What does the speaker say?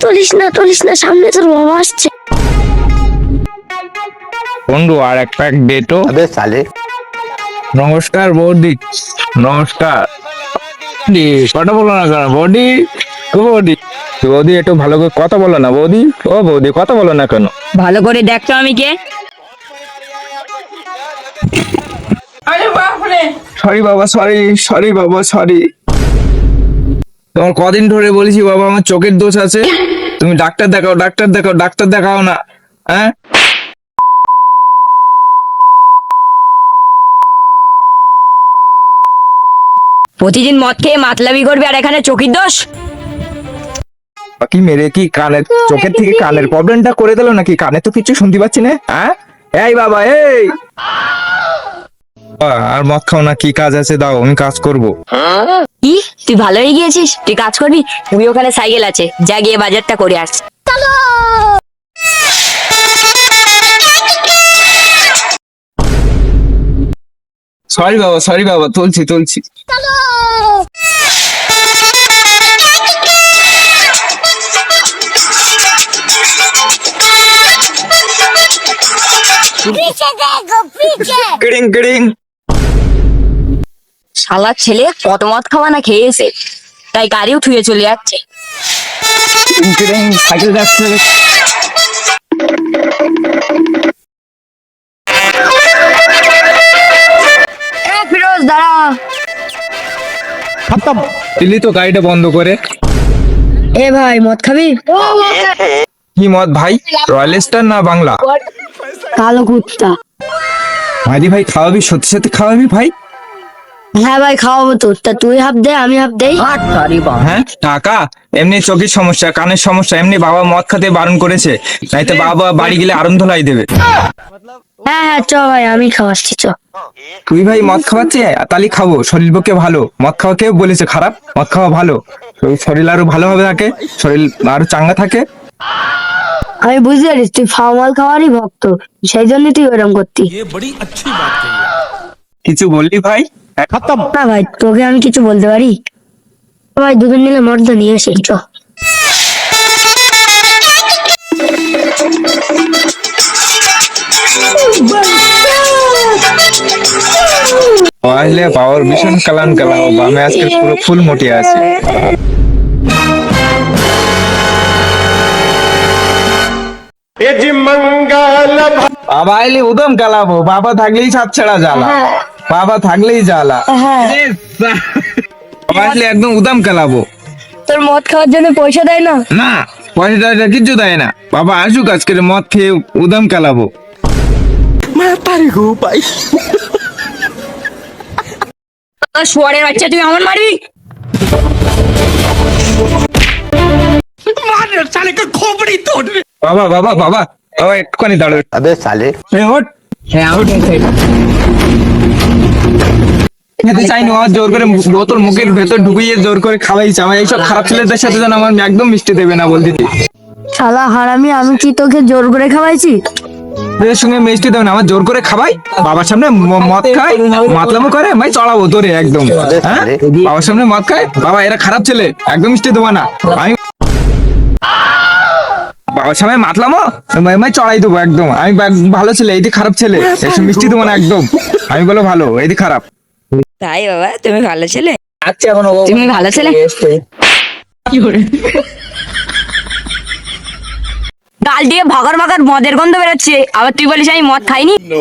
তুলিস না, সামনে তোর বাবা আসছে। বন্ধু আর এক প্যাক দে তো। अबे साले। নমস্কার বৌদি, নমস্কার। কথা বলো না কেন বৌদি? ও বৌদি, বৌদি একটু ভালো করে কথা বলো না বৌদি। ও বৌদি, কথা বলো না কেন? ভালো করে দেখতো আমি কে। সরি বাবা, সরি বাবা, সরি। তোমার কদিন ধরে বলেছি বাবা আমার চোখের দোষ আছে, তুমি ডাক্তার দেখাও, ডাক্তার দেখাও না। হ্যাঁ, প্রতিদিন মদ খেয়ে মাতলামি করবি আর এখানে চোখের দোষ। কি মেরে কি কানের, চোখের থেকে কানের প্রবলেমটা করে দিল নাকি? কানে তো কিছু শুনতে পাচ্ছি না। হ্যাঁ, এই বাবা এই, আর মদ খাও না, কি কাজ আছে দাও, আমি কাজ করব। কি তুই ভালো হয়ে গিয়েছিস? তুই কাজ করবি? তুই ওখানে সাইকেল আছে, যা গিয়ে বাজারটা করে আস। সরি বাবা, তুলছি। গিড়িং। শালার ছেলে কত মদ খাওয়া না খেয়েছে, তাই গাড়িও থুয়ে চলে যাচ্ছে। সাইকেল যাচ্ছে। ফিরোজ দাঁড়া। দিলি তো গাড়িটা বন্ধ করে। এ ভাই মদ খাবি? কি মদ ভাই? রয়্যাল স্টার না বাংলা? কালো কুত্তা। মাইদি ভাই খাওয়াবি? সত্যি খাওয়াবি ভাই? হ্যাঁ ভাই খাওয়াবো তো, তা তুই হাফ দে আমি হাফ দেই। হ্যাঁ, টাকা এমনি চোখের সমস্যা, কানের সমস্যা, এমনি বাবা মদ খেতে বারণ করেছে, তাই তো বাবা বাড়ি গেলে আরম ধলাই দেবে। হ্যাঁ চ ভাই আমি খাওয়াচ্ছি চ। তুই ভাই মদ খাওয়াচ্ছে, তাহলে খাবো, শরীর পক্ষে ভালো। মদ খাওয়া কেউ বলেছে খারাপ? মদ খাওয়া ভালো, শরীর আরো ভালোভাবে থাকে, শরীর আরো চাঙ্গা থাকে। আমি বুঝতে পারিস তুই ফাউমাল খাওয়ারই ভক্ত, সেই জন্য তুই ওরকম করতি। কিছু বললি ভাই? না ভাই তোকে আমি কিছু বলতে পারি? ভাই দুজন মিলে মর্দ নিয়ে আসি চ। আসলে পাওয়ার ভীষণ কালাম আমি আজকে পুরো ফুল মোটিয়ে আছি। বাবা এলে উদম কালাবো, বাবা থাকলেই ছাদ ছেড়া জ্বালা, বাবা থাকলেই জ্বালা। বাবা আসলে একদম উদাম কালাবো। তোর মদ খাওয়ার জন্য পয়সা দেয় না? না, পয়সা কিচ্ছু দেয় না। বাবা আসুক আজকে মদ খেয়ে উদাম কালাবো। শুয়ারের বাচ্চা তুই আমার মারবি? বাবা বাবা বাবা বাবা একটুখানি দাঁড়াবে। अबे साले। খেতে চাইনি, জোর করে বোতল মুখের ভেতর ঢুকিয়ে জোর করে খাওয়াইছে। আমার এইসব খারাপ ছেলেদের সাথে যেন আমার একদম মিশতে দেবে না বলতে। শালা হারামি, আমি কি তোকে জোর করে খাওয়াইছি? এদের সঙ্গে মিশতে দেবে না, আমার জোর করে খাওয়াই, বাবার সামনে মদ খায়, মাতলামো করে, আমি চড়াবো তোরে একদম। হ্যাঁ, বাবার সামনে মদ খায়, বাবা এরা খারাপ ছেলে, একদম মিশতে দেবো না আমি। বাবার সামনে মাতলামো, আমি চড়াই দেবো একদম। আমি ভালো ছেলে, এইটি খারাপ ছেলে, এসব মিষ্টি দেবো না একদম। আমি বলো ভালো, এইটি খারাপ। তাই বাবা তুমি ভালো ছেলে? আচ্ছা এখন তুমি ভালো ছেলে? গাল দিয়ে ভাগার মদের গন্ধ বেরোচ্ছে, আবার তুই বলিস আমি মদ খাইনি? No.